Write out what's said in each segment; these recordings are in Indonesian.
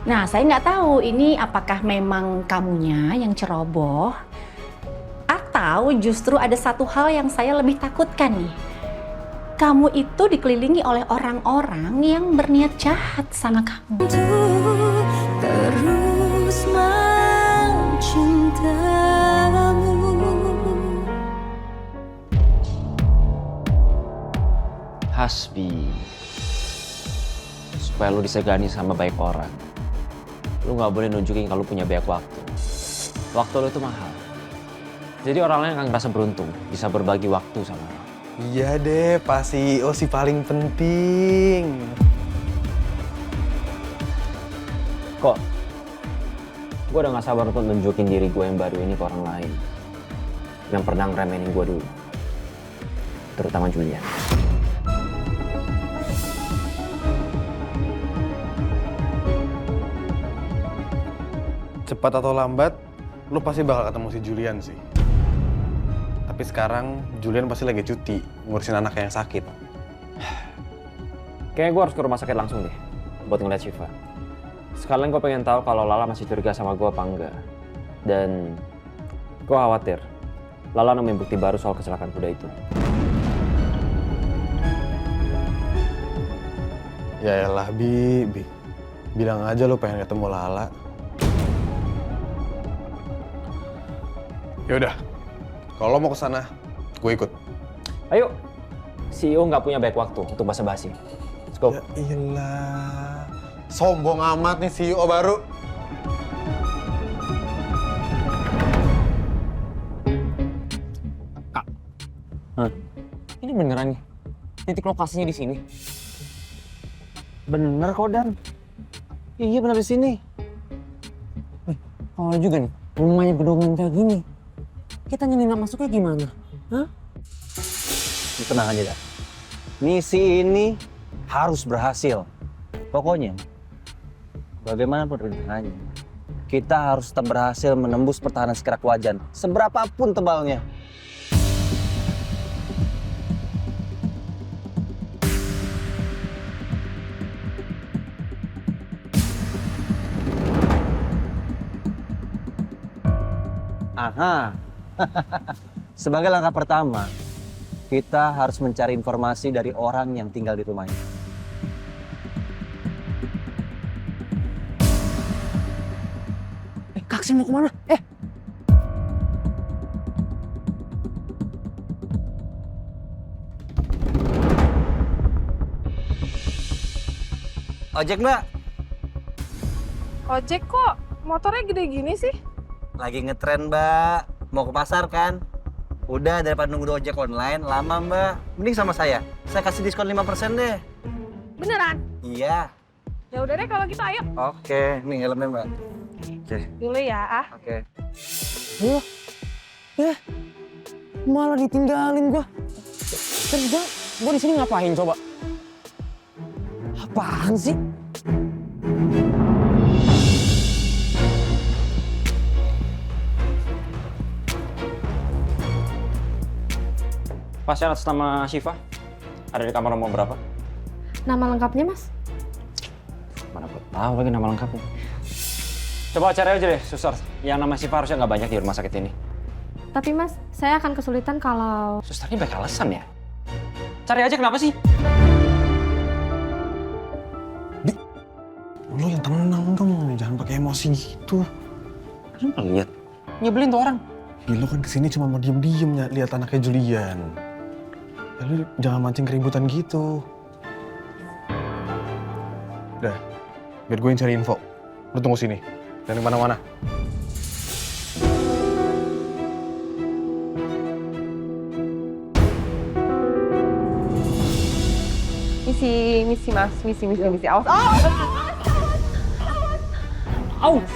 Nah, saya nggak tahu ini apakah memang kamunya yang ceroboh atau justru ada satu hal yang saya lebih takutkan nih. Kamu itu dikelilingi oleh orang-orang yang berniat jahat sama kamu. Terus mencintamu. Hasbi, supaya lu disegani sama baik orang, lu nggak boleh nunjukin kalau lu punya banyak waktu. Waktu lu itu mahal. Jadi orang lain akan ngerasa beruntung bisa berbagi waktu sama lu. Iya deh, Pak CEO si paling penting. Kok? Gue udah gak sabar untuk nunjukin diri gue yang baru ini ke orang lain. Yang pernah ngeremehin gue dulu. Terutama Julia. Cepat atau lambat, lu pasti bakal ketemu si Julian sih. Tapi sekarang Julian pasti lagi cuti, ngurusin anaknya yang sakit. Kayaknya gue harus ke rumah sakit langsung deh. Buat ngeliat Syifa. Sekalian gue pengen tahu kalau Lala masih curiga sama gue apa enggak. Dan gue khawatir Lala nemuin bukti baru soal kecelakaan kuda itu. Ya elah, Bi. Bilang aja lu pengen ketemu Lala. Yaudah, kalau mau ke sana, gue ikut. Ayo, CEO nggak punya banyak waktu untuk basa-basi. Let's go. Ya iyalah, sombong amat nih CEO baru. Kak, ini beneran nih? Titik lokasinya di sini? Bener kok, Dan. Iya, bener di sini. Kalau juga nih, rumahnya gedongan kayak gini. Kita nyelinap masuknya gimana? Hah? Lu tenang aja, Dan. Misi ini harus berhasil. Pokoknya, bagaimanapun rencananya, kita harus tetap berhasil menembus pertahanan Sekerak Wajan. Seberapapun tebalnya. Aha. Sebagai langkah pertama, kita harus mencari informasi dari orang yang tinggal di rumahnya. Kak, sih mau kemana? Ojek, Mbak. Ojek kok motornya gede gini sih? Lagi ngetren, Mbak. Mau ke pasar kan? Udah, daripada nunggu ojek online, lama, Mbak. Mending sama saya. Saya kasih diskon 5% deh. Beneran? Iya. Ya udah deh kalau gitu ayo. Oke, nih helmnya, Mbak. Oke. Dulu ya, ah. Oke. Malah ditinggalin gua. Terus gua di sini ngapain coba? Apaan sih? Pasien atas nama Syifa ada di kamar nomor berapa? Nama lengkapnya, Mas? Mana gue tahu lagi nama lengkapnya. Coba cari aja deh, suster. Yang nama Syifa harusnya nggak banyak di rumah sakit ini. Tapi Mas, saya akan kesulitan kalau... Suster ini baik alasan ya? Cari aja kenapa sih? Lu yang tenang dong, jangan pakai emosi gitu. Kenapa lihat? Nyebelin tuh orang. Ya, lu kan kesini cuma mau diem-diem lihat anaknya Julian. Ya lu jangan mancing keributan gitu. Udah, biar gue yang cari info. Lu tunggu sini, jangan kemana-mana. Misi Mas, misi. Awas. Awas.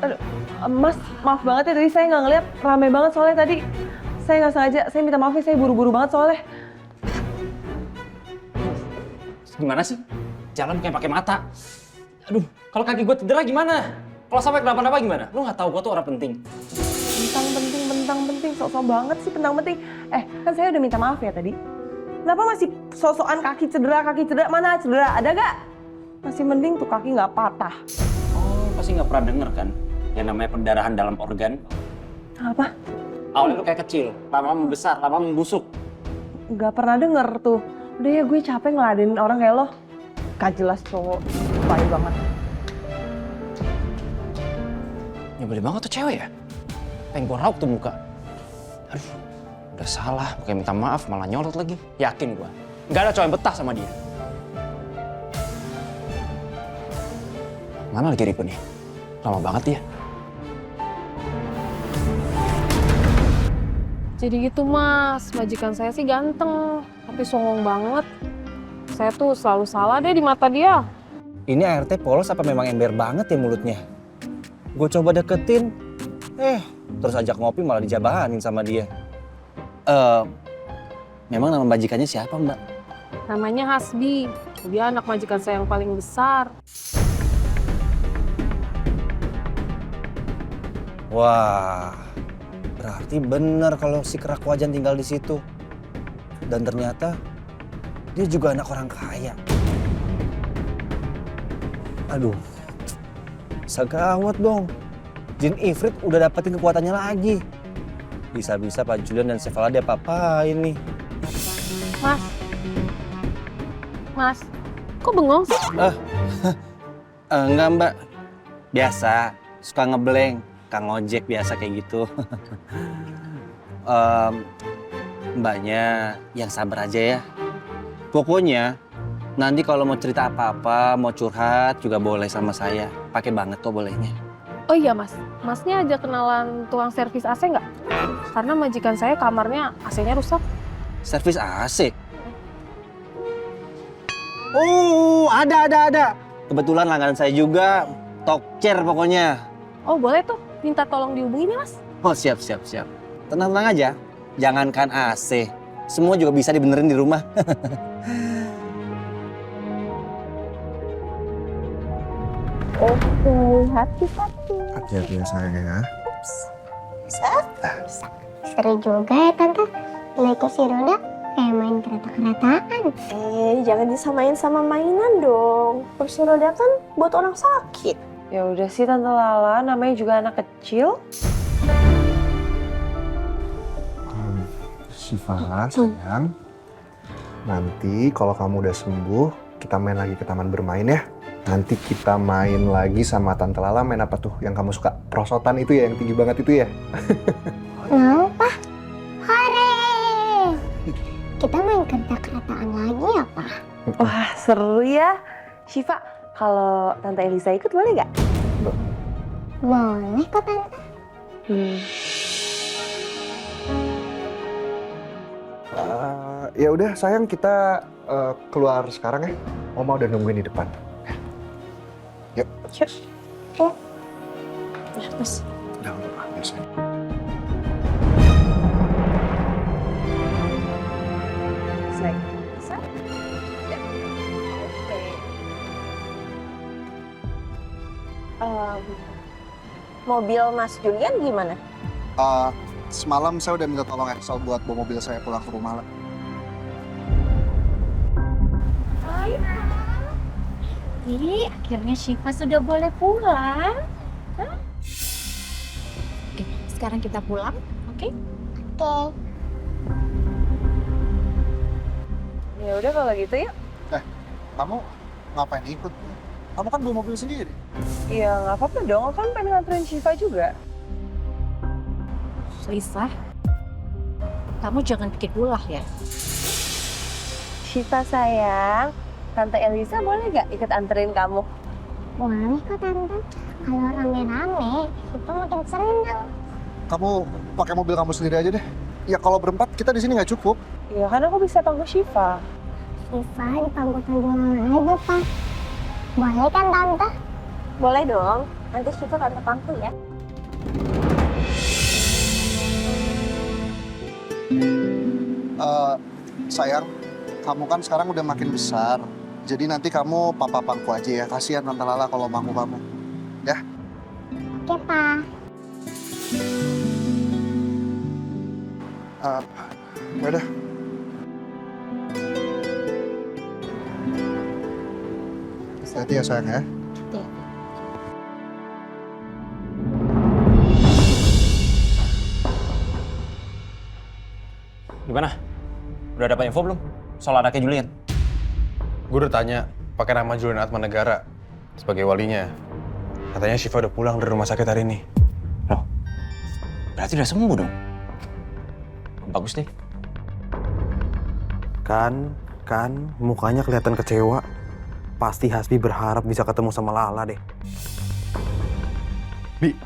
Aduh, Mas, maaf banget ya tadi saya nggak ngeliat, rame banget soalnya tadi. Saya nggak sengaja, saya minta maaf ya, saya buru-buru banget soalnya. Gimana sih? Jalan kayak pakai mata. Aduh, kalau kaki gue cedera gimana? Kalau sampai kenapa-napa gimana? Lu nggak tahu gue tuh orang penting. Bentang penting, sok-sok banget sih bentang penting. Kan saya udah minta maaf ya tadi. Kenapa masih sok-sokan kaki cedera, mana cedera, ada gak? Masih mending tuh kaki nggak patah. pasti nggak pernah denger kan yang namanya pendarahan dalam organ. Apa? Awalnya tuh kayak kecil, lama-lama membesar, lama membusuk. Gak pernah denger tuh. Udah ya gue capek ngeladenin orang kayak lo. Gak jelas cowok. Baik banget. Nyebelin banget tuh cewek ya. Pengen gue rauk tuh muka. Aduh, udah salah, pakai minta maaf malah nyolot lagi. Yakin gue, nggak ada cowok yang betah sama dia. Mana lagi Rico nih? Lama banget dia. Jadi gitu mas, majikan saya sih ganteng, tapi songong banget. Saya tuh selalu salah deh di mata dia. Ini ART polos apa memang ember banget ya mulutnya? Gue coba deketin, terus ajak ngopi malah dijabahanin sama dia. Memang nama majikannya siapa mbak? Namanya Hasbi, dia anak majikan saya yang paling besar. Wah, berarti bener kalau si kerak wajan tinggal di situ. Dan ternyata dia juga anak orang kaya. Aduh, sagawat dong. Jin Ifrit udah dapetin kekuatannya lagi. Bisa-bisa Pak Julian dan Sevala dia apa-apain nih. Mas, kok bengong sih? Enggak mbak, biasa suka ngeblank. Kang ojek biasa kayak gitu. Mbaknya yang sabar aja ya. Pokoknya nanti kalau mau cerita apa-apa, mau curhat juga boleh sama saya. Pakai banget kok bolehnya. Oh iya mas, masnya aja kenalan tukang servis AC nggak? Karena majikan saya kamarnya AC-nya rusak. Servis AC. Oh, ada. Kebetulan langganan saya juga. Tokcer pokoknya. Oh boleh tuh, minta tolong dihubungin ya mas. Oh siap. Tenang aja. Jangankan AC, semua juga bisa dibenerin di rumah. Oke, hati-hati. Hati-hati ya sayang ya. Seru juga ya tante, naik kursi roda kayak main kereta-keretaan. Jangan disamain sama mainan dong. Kursi roda kan buat orang sakit. Ya udah sih Tante Lala, namanya juga anak kecil. Syifa, sayang. Nanti kalau kamu udah sembuh, kita main lagi ke taman bermain ya. Nanti kita main lagi sama Tante Lala, main apa tuh yang kamu suka? Prosotan itu ya, yang tinggi banget itu ya? Kenapa? Hore! Kita main kereta-keretaan lagi ya, Pak? Wah, seru ya. Syifa, kalau Tante Elisa ikut boleh nggak? Boleh kok, Tante. Ya udah sayang, kita keluar sekarang ya. Oma udah nungguin di depan. Yuk. Mas. Udah, ambil sayang. Bisa? Ya. Oke. Mobil Mas Julian gimana? Semalam saya udah minta tolong Excel buat bawa mobil saya pulang ke rumah. Jadi akhirnya Syifa sudah boleh pulang. Oke, sekarang kita pulang, oke? Oke. Ya udah kalau gitu yuk. Kamu ngapain ikut? Kamu kan bawa mobil sendiri. Iya nggak apa-apa dong, kan pengen nganterin Syifa juga. Lisa, kamu jangan bikin ulah ya. Syifa sayang, Tante Elisa boleh nggak ikut anterin kamu? Boleh kok, Tante. Kalau rame-rame, itu makin senang. Kamu pakai mobil kamu sendiri aja deh. Ya kalau berempat kita di sini nggak cukup. Iya kan aku bisa panggil Syifa. Syifa dipangkutan dulu aja, Pak. Boleh kan, Tante? Boleh dong, nanti Syifa Tante pangku ya. Sayang, kamu kan sekarang udah makin besar. Jadi nanti kamu papa pangku aja ya. Kasihan Tante Lala kalau pangku kamu. Ya? Oke, Pak. Udah. Hati-hati ya sayang ya. Gimana? Udah dapat info belum? Soal anaknya Julian? Gue udah tanya, pakai nama Julian Atmanegara sebagai walinya. Katanya Syifa udah pulang dari rumah sakit hari ini. Loh, berarti udah sembuh dong? Bagus deh. Kan, mukanya kelihatan kecewa. Pasti Hasbi berharap bisa ketemu sama Lala deh. Bi,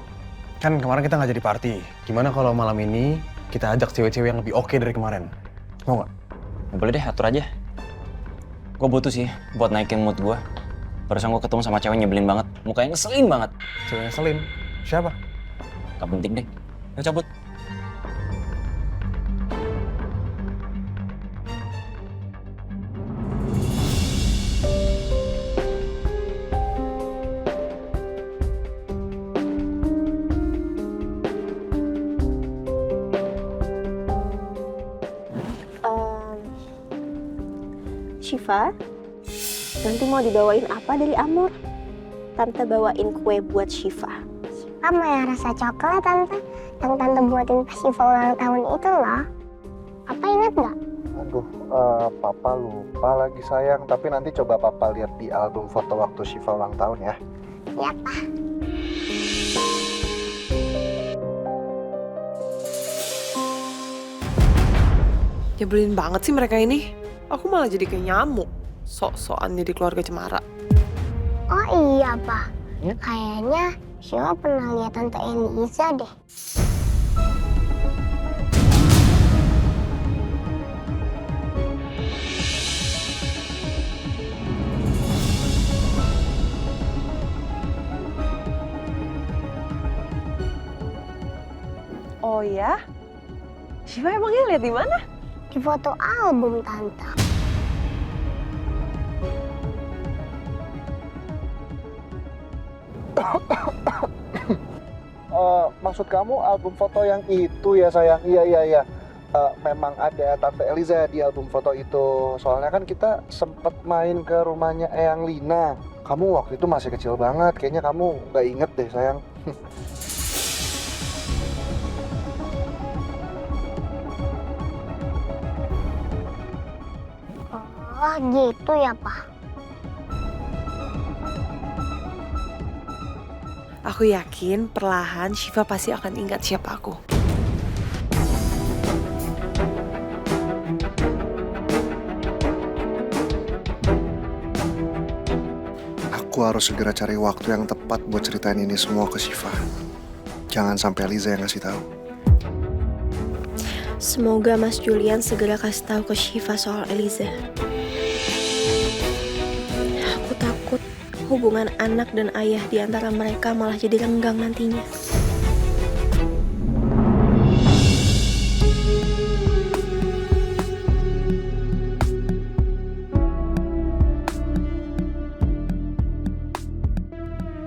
kan kemarin kita nggak jadi party. Gimana kalau malam ini kita ajak cewek-cewek yang lebih oke dari kemarin? Mau nggak? Ya boleh deh, atur aja. Gue butuh sih buat naikin mood gue. Barusan gue ketemu sama cewek nyebelin banget. Mukanya ngeselin banget. Cewek yang selin? Siapa? Gak penting deh. Ayo cabut. Syifa, nanti mau dibawain apa dari Amor? Tante bawain kue buat Syifa. Kamu yang rasa coklat, Tante. Yang Tante buatin pas Syifa ulang tahun itu loh. Apa ingat nggak? Aduh, Papa lupa lagi sayang. Tapi nanti coba Papa lihat di album foto waktu Syifa ulang tahun ya. Ya, Pak. Nyebelin banget sih mereka ini. Aku malah jadi kayak nyamuk. Sok-sokan jadi keluarga cemara. Oh iya, Pak. Kayaknya Syifa pernah lihat Tante Eliza deh. Oh ya? Syifa emangnya lihat di mana? Di foto album, Tante. Maksud kamu album foto yang itu ya sayang? Iya. Memang ada Tante Eliza di album foto itu. Soalnya kan kita sempet main ke rumahnya Eyang Lina. Kamu waktu itu masih kecil banget. Kayaknya kamu nggak inget deh sayang. Oh gitu ya, Pak. Aku yakin perlahan Syifa pasti akan ingat siapa aku. Aku harus segera cari waktu yang tepat buat ceritain ini semua ke Syifa. Jangan sampai Eliza yang ngasih tahu. Semoga Mas Julian segera kasih tahu ke Syifa soal Eliza. Aku takut hubungan anak dan ayah di antara mereka malah jadi renggang nantinya.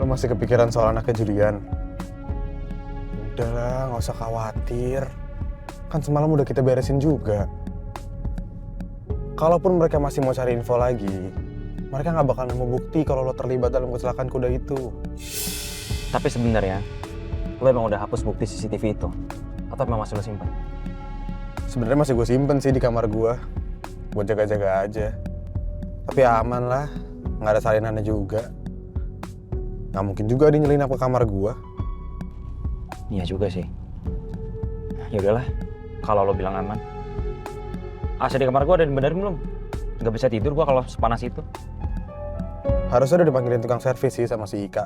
Lo masih kepikiran soal anaknya Julian? Udahlah, nggak usah khawatir. Kan semalam udah kita beresin juga. Kalaupun mereka masih mau cari info lagi, mereka nggak bakal nemu bukti kalau lo terlibat dalam kecelakaan kuda itu. Tapi sebenarnya, lo emang udah hapus bukti CCTV itu? Atau emang masih lo simpan? Sebenarnya masih gue simpen sih di kamar gue, buat jaga-jaga aja. Tapi aman lah, nggak ada salinannya juga. Nggak mungkin juga dia nyelinap ke kamar gue. Iya juga sih. Ya udahlah, kalau lo bilang aman. AC di kamar gue udah dibenerin belum? Nggak bisa tidur gue kalau sepanas itu. Harusnya udah dipanggilin tukang servis sih sama si Ika.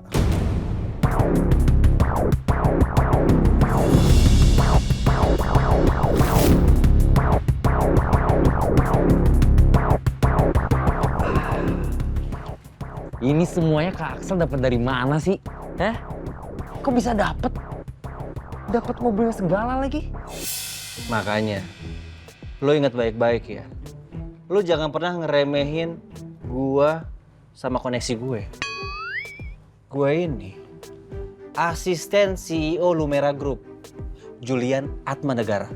Ini semuanya Kak Aksel dapat dari mana sih? Hah? Kok bisa dapat mobilnya segala lagi? Makanya, lo ingat baik-baik ya. Lo jangan pernah ngeremehin gua sama koneksi gue. Gue ini asisten CEO Lumera Group, Julian Atmanegara.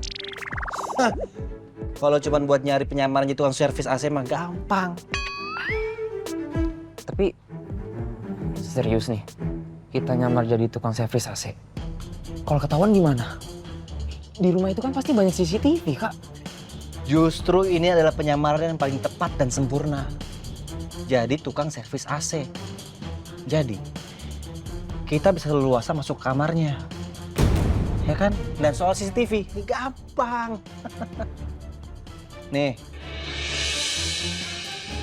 Hah, kalau cuman buat nyari penyamaran jadi tukang servis AC mah gampang. Tapi serius nih, kita nyamar jadi tukang servis AC. Kalau ketahuan gimana? Di rumah itu kan pasti banyak CCTV, Kak. Justru ini adalah penyamaran yang paling tepat dan sempurna. Jadi tukang servis AC. Jadi kita bisa leluasa masuk kamarnya. Ya kan? Dan soal CCTV, ini gampang. Nih,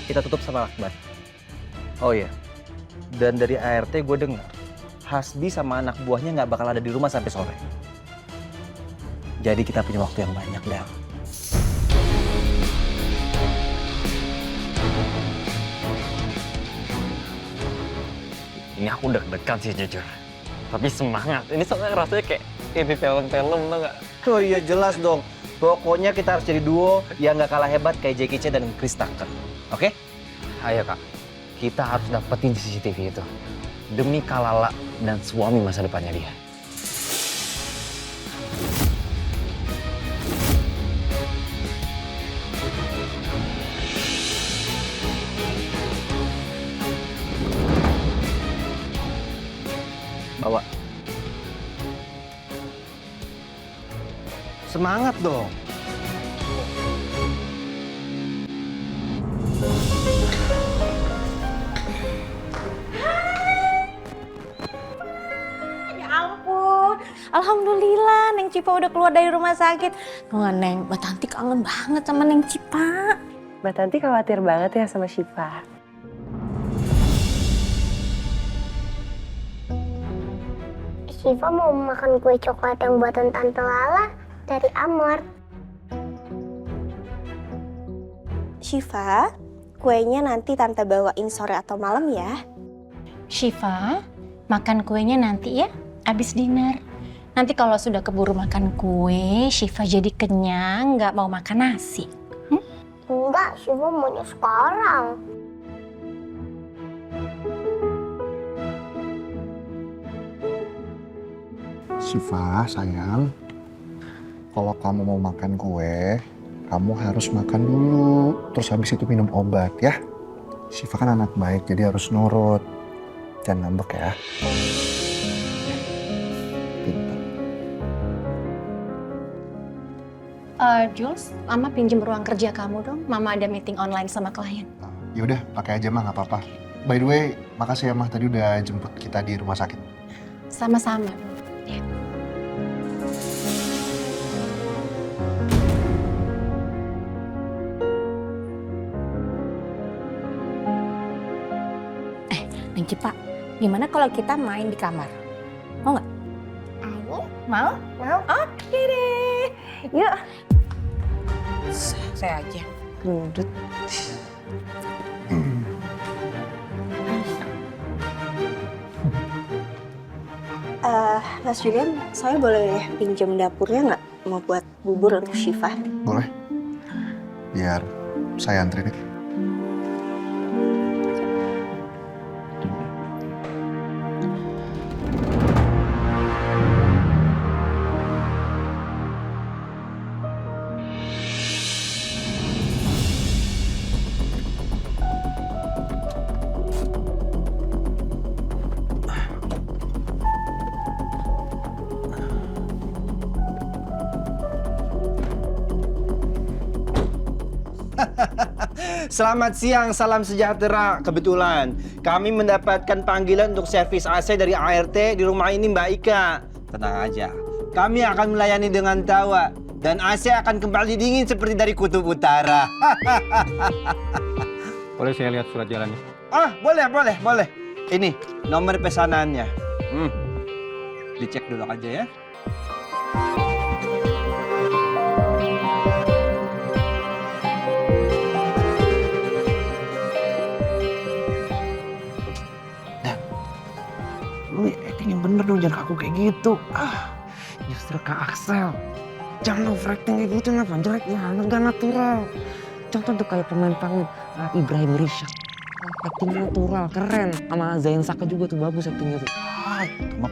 kita tutup sama lakban. Oh iya, dan dari ART gue dengar Hasbi sama anak buahnya nggak bakal ada di rumah sampai sore. Jadi kita punya waktu yang banyak, Del. Ini aku deg-degan sih jujur. Tapi semangat. Ini soalnya rasanya kayak di film-film tau gak? Oh iya jelas dong. Pokoknya kita harus jadi duo yang nggak kalah hebat kayak Jackie Chan dan Chris Tucker. Oke? Ayo kak, kita harus dapetin CCTV itu. Demi Kalala dan suami masa depannya dia. Bawa. Semangat dong. Ya ampun, alhamdulillah Neng Cipa udah keluar dari rumah sakit. Wah Neng, Mbak Tanti kangen banget sama Neng Cipa. Mbak Tanti khawatir banget ya sama Syifa. Syifa mau makan kue coklat yang buatan Tante Lala dari Amor. Syifa, kuenya nanti Tante bawain sore atau malam ya. Syifa, makan kuenya nanti ya, abis dinner. Nanti kalau sudah keburu makan kue, Syifa jadi kenyang, nggak mau makan nasi. Enggak, Syifa maunya sekarang. Syifa, sayang. Kalau kamu mau makan kue, kamu harus makan dulu. Terus habis itu minum obat ya. Syifa kan anak baik, jadi harus nurut. Jangan ngambek ya. Pintar. Jules, Mama pinjem ruang kerja kamu dong. Mama ada meeting online sama klien. Ya udah, pakai aja mah, nggak apa-apa. By the way, makasih ya mah tadi udah jemput kita di rumah sakit. Sama-sama. Ya. Neng Cipa, gimana kalau kita main di kamar? Mau nggak? Ayo, Mau? mau. Oke deh. Yuk. Saya aja. Gendut. Mas Julian, saya boleh pinjam dapurnya nggak? Mau buat bubur untuk Syifa. Boleh? Biar saya anterin ya. Selamat siang, salam sejahtera. Kebetulan kami mendapatkan panggilan untuk servis AC dari ART di rumah ini Mbak Ika. Tenang aja, kami akan melayani dengan tawa dan AC akan kembali dingin seperti dari kutub utara. Boleh saya lihat surat jalannya? Ah, boleh. Ini nomor pesanannya. Dicek dulu aja ya. Lu acting yang bener dong, jangan kaku kayak gitu. Justru Kak Axel. Jangan overacting kayak gitu, ngapain jelek ya, nggak natural. Contoh tuh kayak pemain panggung Ibrahim Rishad. Acting natural, keren. Sama Zain Saka juga tuh bagus actingnya tuh. Itu mah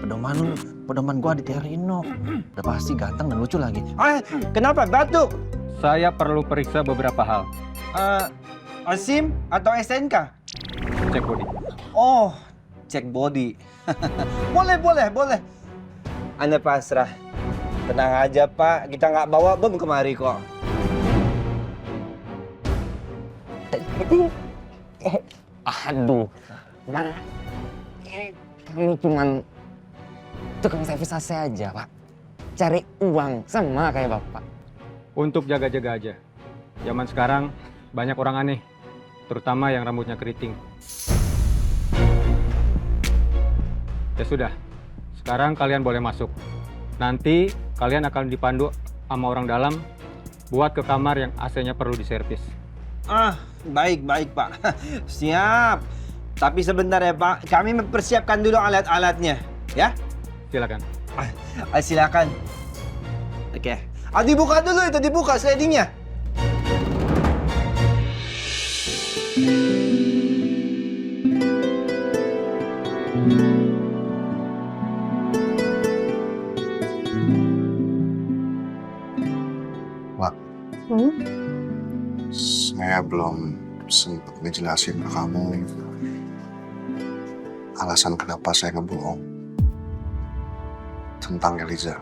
pedoman gua di Rino. Udah pasti ganteng dan lucu lagi. Kenapa batuk? Saya perlu periksa beberapa hal. SIM atau SNK? Cek body. Oh, cek body. boleh. Anda pasrah. Tenang aja Pak, kita nggak bawa bom kemari kok. Aduh, Bang. Kami cuman tukang servis AC aja, Pak. Cari uang sama kayak Bapak. Untuk jaga-jaga aja. Zaman sekarang banyak orang aneh, terutama yang rambutnya keriting. Ya sudah, sekarang kalian boleh masuk. Nanti kalian akan dipandu sama orang dalam buat ke kamar yang AC-nya perlu diservis. Baik Pak. Siap. Tapi sebentar ya Pak, kami mempersiapkan dulu alat-alatnya, ya? Silakan. Silakan. Oke. Dibuka dulu itu, dibuka slidingnya. Wak, saya belum sempat ngejelasin ke kamu alasan kenapa saya ngebohong tentang Eliza.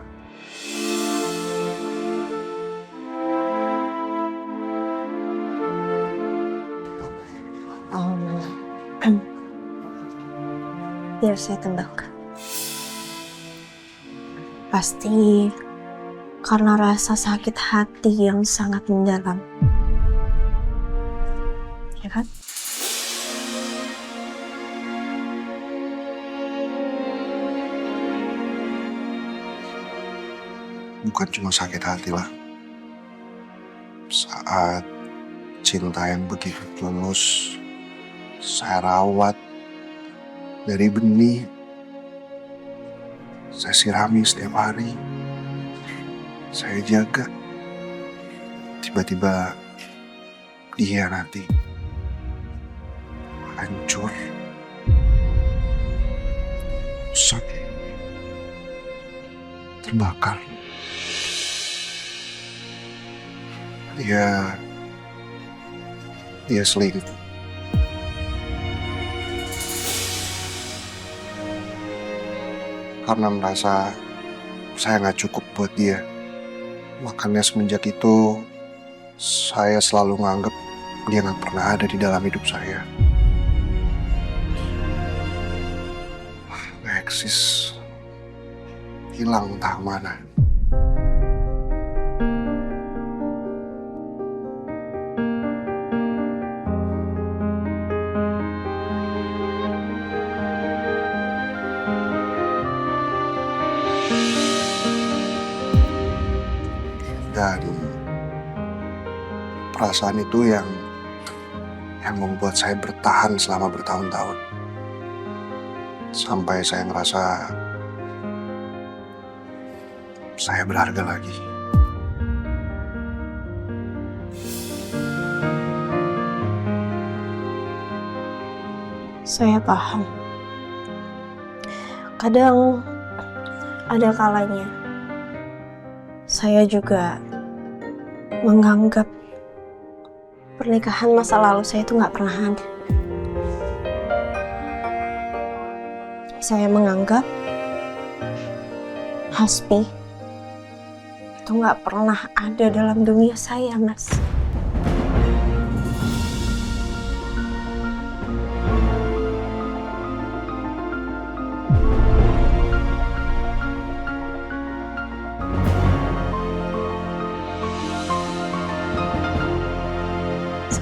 Biar saya tebak. Pasti karena rasa sakit hati yang sangat mendalam. Ya kan? Bukan cuma sakit hati lah. Saat cinta yang begitu tulus saya rawat dari benih, saya sirami setiap hari, saya jaga. Tiba-tiba dia nanti hancur, rusak, terbakar. Dia selingkuh. Karena merasa saya nggak cukup buat dia. Makanya semenjak itu, saya selalu nganggep dia nggak pernah ada di dalam hidup saya. Nggak eksis. Hilang entah mana. Dan perasaan itu yang membuat saya bertahan selama bertahun-tahun. Sampai saya ngerasa saya berharga lagi. Saya paham. Kadang ada kalanya saya juga menganggap pernikahan masa lalu saya itu nggak pernah ada. Saya menganggap Hasbi itu nggak pernah ada dalam dunia saya, Mas.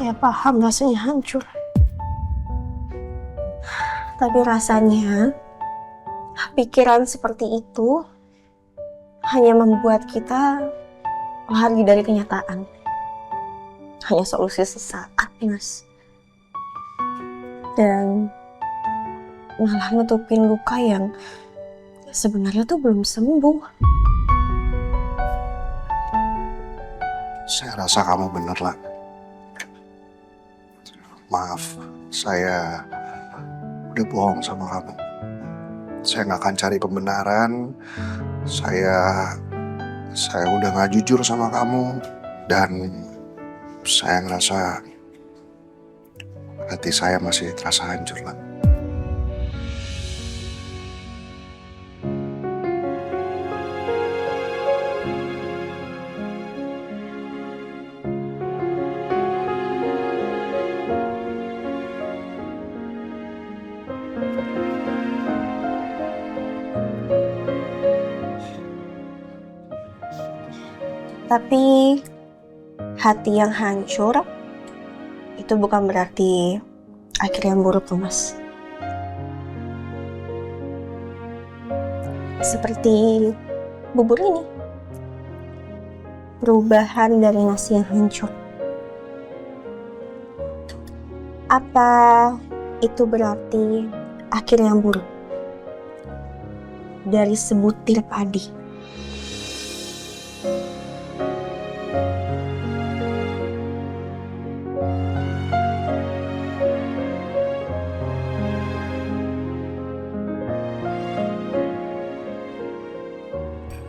Saya paham rasanya hancur. Tapi rasanya pikiran seperti itu hanya membuat kita lari dari kenyataan. Hanya solusi sesaat, Mas. Dan malah nutupin luka yang sebenarnya tuh belum sembuh. Saya rasa kamu bener lah. Maaf, saya udah bohong sama kamu. Saya nggak akan cari pembenaran. Saya udah nggak jujur sama kamu. Dan saya ngerasa hati saya masih terasa hancur lah. Tapi hati yang hancur itu bukan berarti akhir yang buruk loh, Mas. Seperti bubur ini. Perubahan dari nasi yang hancur. Apa itu berarti akhir yang buruk dari sebutir padi?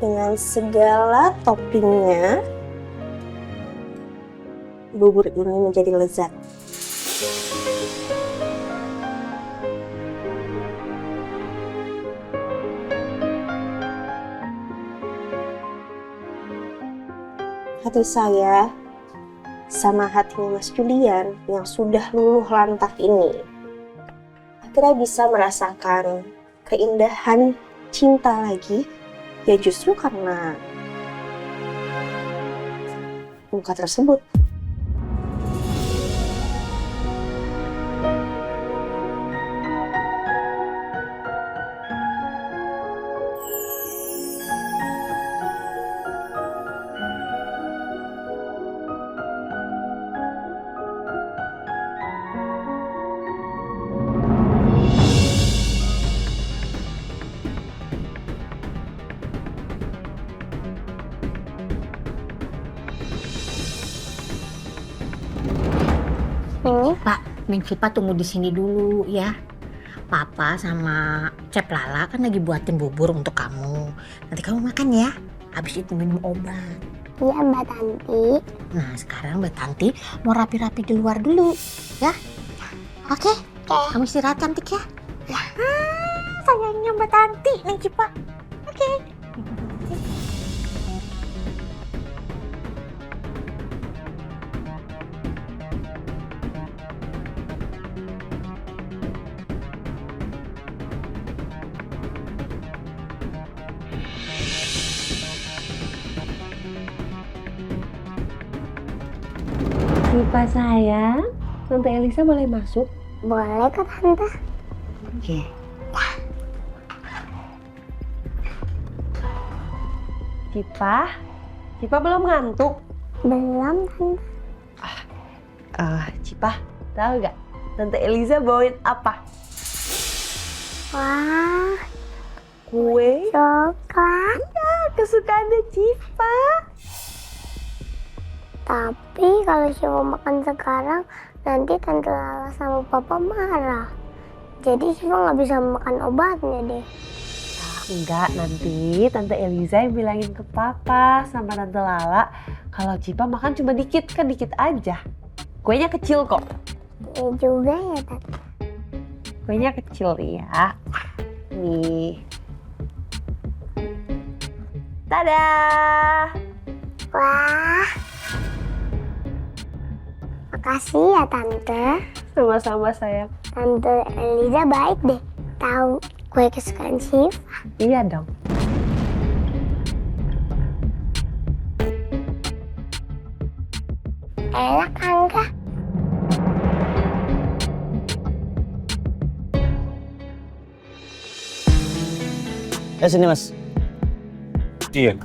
Dengan segala toppingnya, bubur ini menjadi lezat. Hati saya sama hatinya Mas Julian yang sudah luluh lantak ini akhirnya bisa merasakan keindahan cinta lagi, ya justru karena muka tersebut. Pak, Neng Cipa tunggu di sini dulu ya. Papa sama Cep Lala kan lagi buatin bubur untuk kamu. Nanti kamu makan ya. Habis itu minum obat. Iya Mbak Tanti. Nah sekarang Mbak Tanti mau rapi-rapi di luar dulu ya. Oke? Kamu istirahat cantik ya. Sayangnya Mbak Tanti, Neng Cipa. Oke. Cipa sayang, Tante Elisa boleh masuk? Boleh kok Tante. Oke. Cipa belum ngantuk? Belum Tante. Cipa, tahu gak Tante Elisa bawain apa? Wah, Kue coklat. kesukaannya Cipa. Tapi kalau Syifa makan sekarang, nanti Tante Lala sama Papa marah. Jadi Syifa nggak bisa makan obatnya deh. Enggak, nanti Tante Elisa yang bilangin ke Papa sama Tante Lala kalau Cipa makan cuma dikit, kan dikit aja. Kuenya kecil kok. Ya juga ya Tante. Kuenya kecil ya. Nih. Dadah. Wah, makasih ya Tante. Sama-sama sayang. Tante Eliza baik deh. Tahu kue kesukaan Syifa. Iya dong. Enak Angga. Sini Mas. Iya.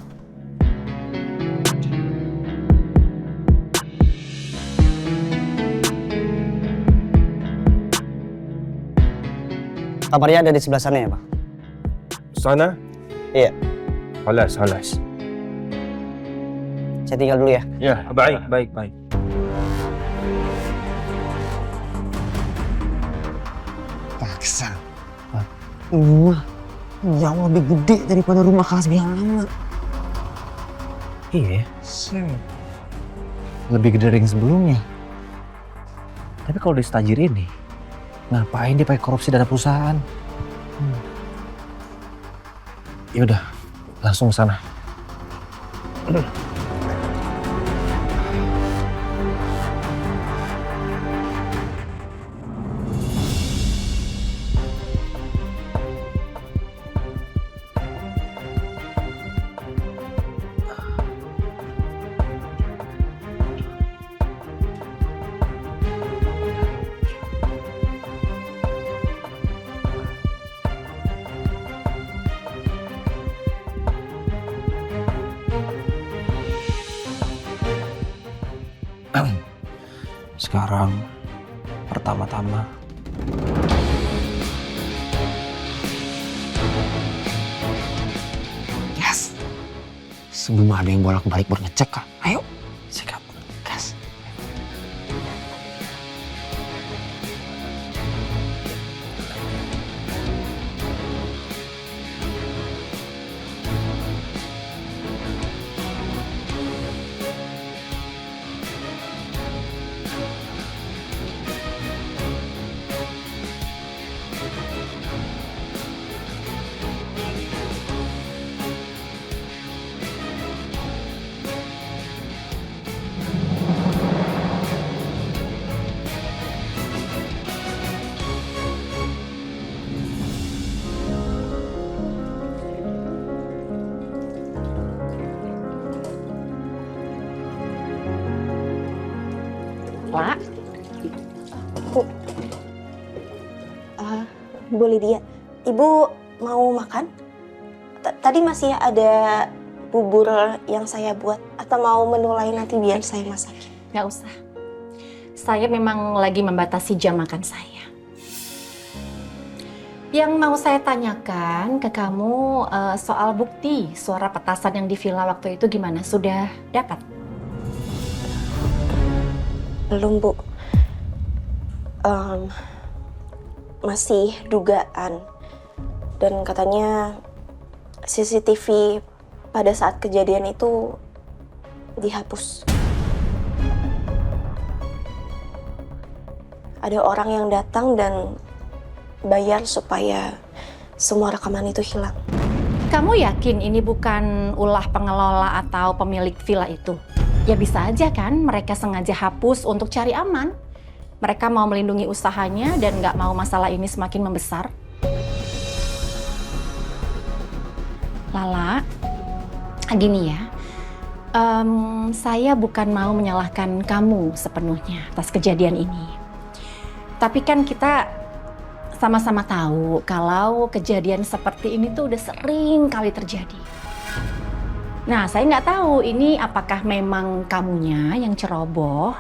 Kamarnya ada di sebelah sana ya Pak? Sana? Iya. Halas. Saya tinggal dulu ya. Ya, baik. Paksa. Rumah jauh lebih gede daripada rumah kelas biasa. Iya. Lebih gede dari yang sebelumnya. Tapi kalau di stajir ini, ngapain dia pakai korupsi dana perusahaan? Ya udah, langsung ke sana. sekarang, pertama-tama, Yes. Sebelum ada yang bolak-balik buat ngecek, Kak. Ayo, sikap. Gas. La, Bu Lydia, Ibu mau makan? Tadi masih ada bubur yang saya buat, atau mau menu lain nanti biar saya masakin? nggak usah. Saya memang lagi membatasi jam makan saya. Yang mau saya tanyakan ke kamu soal bukti suara petasan yang di villa waktu itu gimana? Sudah dapat? Belum, Bu. Masih dugaan. Dan katanya CCTV pada saat kejadian itu dihapus. Ada orang yang datang dan bayar supaya semua rekaman itu hilang. Kamu yakin ini bukan ulah pengelola atau pemilik villa itu? Ya bisa aja kan mereka sengaja hapus untuk cari aman. Mereka mau melindungi usahanya dan nggak mau masalah ini semakin membesar. Lala, gini ya, saya bukan mau menyalahkan kamu sepenuhnya atas kejadian ini. Tapi kan kita sama-sama tahu kalau kejadian seperti ini tuh udah sering kali terjadi. Nah, saya nggak tahu ini apakah memang kamunya yang ceroboh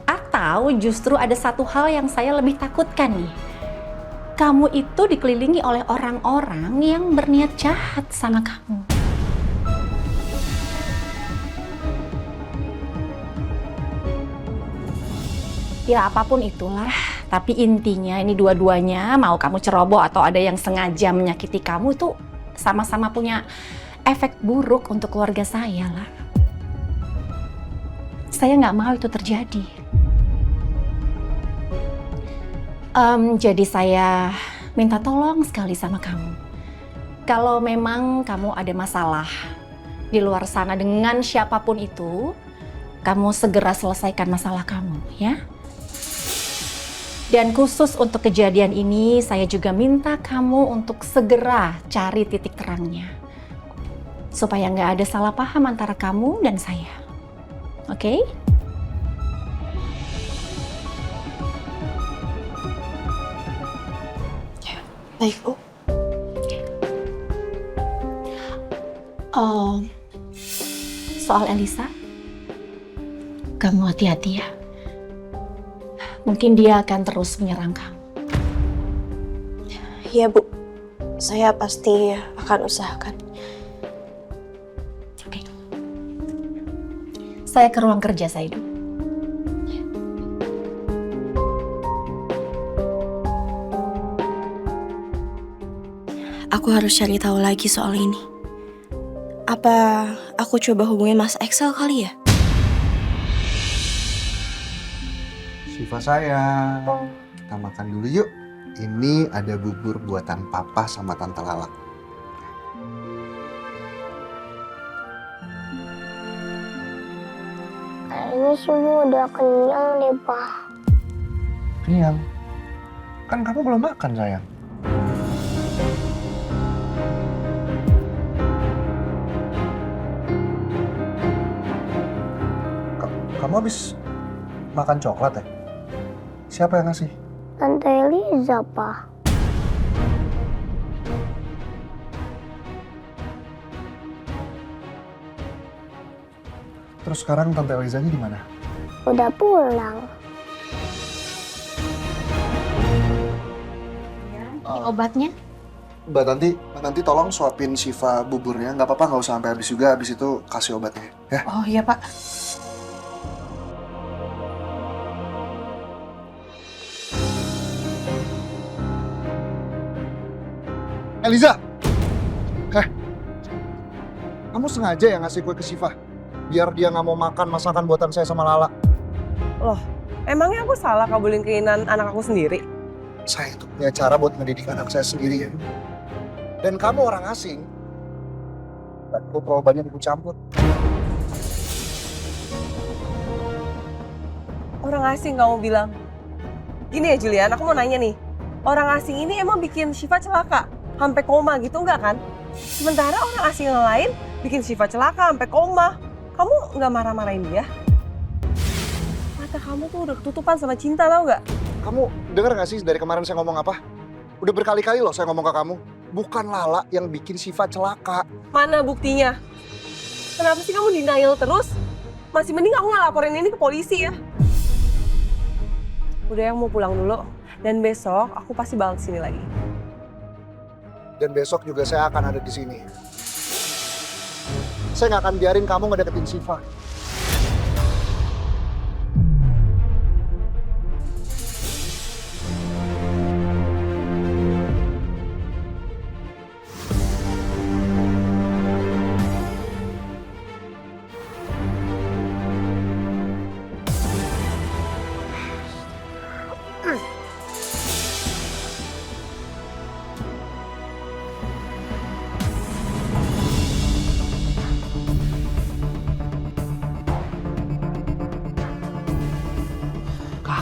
atau justru ada satu hal yang saya lebih takutkan nih. Kamu itu dikelilingi oleh orang-orang yang berniat jahat sama kamu. Ya apapun itulah, tapi intinya ini dua-duanya mau kamu ceroboh atau ada yang sengaja menyakiti kamu itu sama-sama punya efek buruk untuk keluarga saya lah. Saya nggak mau itu terjadi. Jadi saya minta tolong sekali sama kamu. Kalau memang kamu ada masalah di luar sana dengan siapapun itu, kamu segera selesaikan masalah kamu, ya. Dan khusus untuk kejadian ini, saya juga minta kamu untuk segera cari titik terangnya. Supaya nggak ada salah paham antara kamu dan saya. Oke? Baik, Bu. Soal Elisa, kamu hati-hati ya. Mungkin dia akan terus menyerang kamu. Iya, Bu. Saya pasti akan usahakan. Oke. Saya ke ruang kerja saya dulu. Aku harus cari tahu lagi soal ini. Apa aku coba hubungin Mas Excel kali ya? Syifa sayang, kita makan dulu yuk. Ini ada bubur buatan Papa sama Tante Lala. Kayaknya semua udah kenyang deh, Pak. Kenyang? Kan kamu belum makan sayang. Kamu habis makan coklat ya? Siapa yang ngasih? Tante Eliza, Pak. Terus sekarang Tante Elizanya di mana? Udah pulang. Ini obatnya. Mbak nanti tolong suapin Syifa buburnya. Nggak apa-apa, nggak usah sampai habis juga. Habis itu kasih obatnya, ya. Oh iya Pak. Eliza! Kamu sengaja ya ngasih kue ke Syifa? Biar dia nggak mau makan masakan buatan saya sama Lala. Loh, emangnya aku salah kabulin keinginan anak aku sendiri? Saya itu punya cara buat mendidik anak saya sendiri ya. Dan kamu orang asing. Aku terlalu banyak ikut campur. Orang asing kamu bilang? Gini ya Julian, aku mau nanya nih. Orang asing ini emang bikin Syifa celaka? Sampai koma gitu enggak kan? Sementara orang asing yang lain bikin Syifa celaka sampai koma. Kamu nggak marah-marahin dia? Mata kamu tuh udah ketutupan sama cinta, tau nggak? Kamu denger nggak sih dari kemarin saya ngomong apa? Udah berkali-kali loh saya ngomong ke kamu. Bukan Lala yang bikin Syifa celaka. Mana buktinya? Kenapa sih kamu denial terus? Masih mending aku nggak laporin ini ke polisi ya. Udah yang mau pulang dulu. Dan besok aku pasti bakal kesini lagi. Dan besok juga saya akan ada di sini. Saya nggak akan biarin kamu ngedeketin Syifa.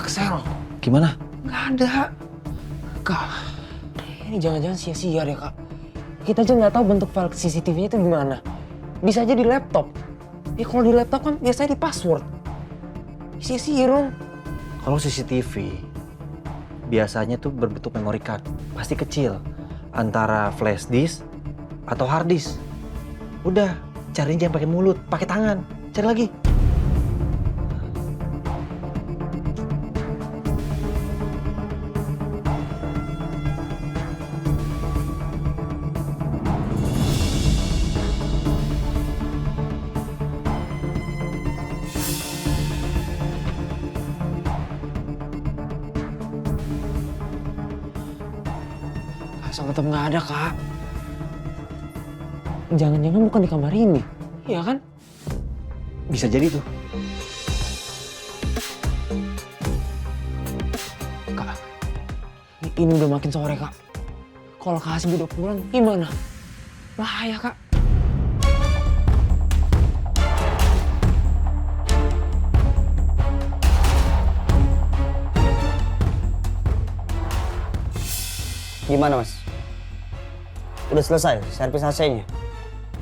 Aksel, gimana? Nggak ada. Kak, ini jangan-jangan sia-sia deh kak. Kita aja nggak tahu bentuk file CCTV-nya itu gimana. Bisa aja di laptop. Ya kalau di laptop kan biasanya di password. Sia-sia dong. Kalau CCTV, biasanya tuh berbentuk memory card. Pasti kecil. Antara flash disk atau hard disk. Udah, carinya jangan pakai mulut, pakai tangan. Cari lagi. Tetap nggak ada kak. Jangan-jangan bukan di kamar ini, iya kan? Bisa jadi tuh. Kak, ini udah makin sore kak. Kalau Kak Hasbi udah pulang gimana? Bahaya kak. Gimana mas? Udah selesai servis AC-nya?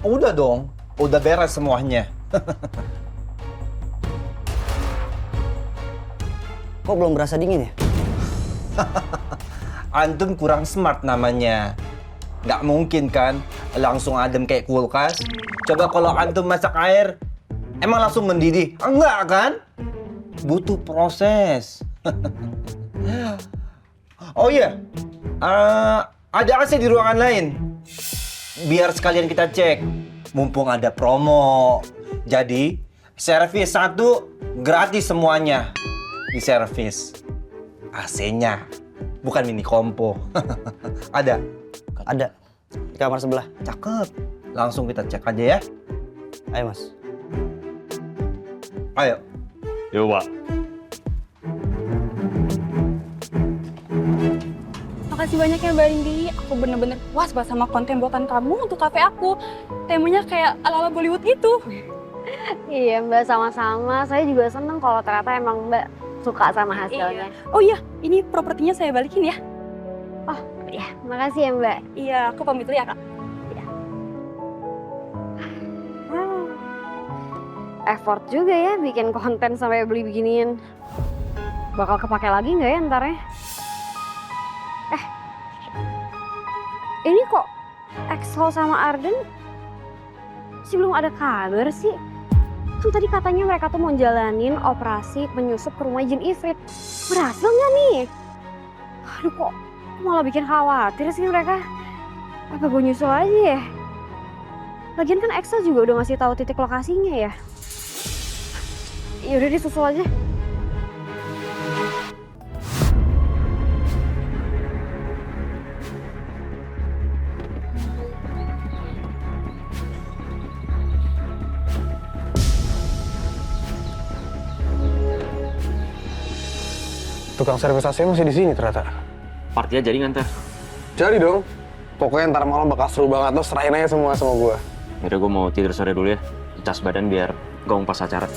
Udah dong, udah beres semuanya. Kok belum berasa dingin ya? Antum kurang smart namanya. Nggak mungkin kan langsung adem kayak kulkas. Coba kalau antum masak air, emang langsung mendidih? Enggak kan? Butuh proses. Oh iya, ada AC di ruangan lain. Biar sekalian kita cek. Mumpung ada promo. Jadi, servis 1 gratis semuanya. Di servis. AC-nya. Bukan mini kompo. Ada? Ada. Di kamar sebelah. Cakep. Langsung kita cek aja ya. Ayo mas. Ayo. Yuk pak. Makasih banyak ya Mbak Indi. Aku bener-bener puas banget sama konten buatan kamu untuk kafe aku. Temanya kayak ala-ala Bollywood gitu. Iya Mbak, sama-sama. Saya juga seneng kalau ternyata emang Mbak suka sama hasilnya. Iya. Oh iya, ini propertinya saya balikin ya. Oh ya, makasih ya Mbak. Iya, aku pamit dulu ya Kak. Effort juga ya bikin konten sampai beli beginian. Bakal kepake lagi nggak ya ntar ya? Ini kok Axel sama Arden masih belum ada kabar sih? Kan tadi katanya mereka tuh mau jalanin operasi penyusup ke rumah Jin Ifrit. Berhasil nggak nih? Aduh kok malah bikin khawatir sih mereka. Apa gue nyusul aja ya? Lagian kan Excel juga udah ngasih tahu titik lokasinya ya. Yaudah deh, susul aja. Tukang servis AC masih di sini ternyata. Partia jadi nganter. Jadi dong. Pokoknya ntar malam bakal seru banget, tuh serahin aja semua sama gue. Yaudah gue mau tidur sore dulu ya. Cas badan biar gong pas acara.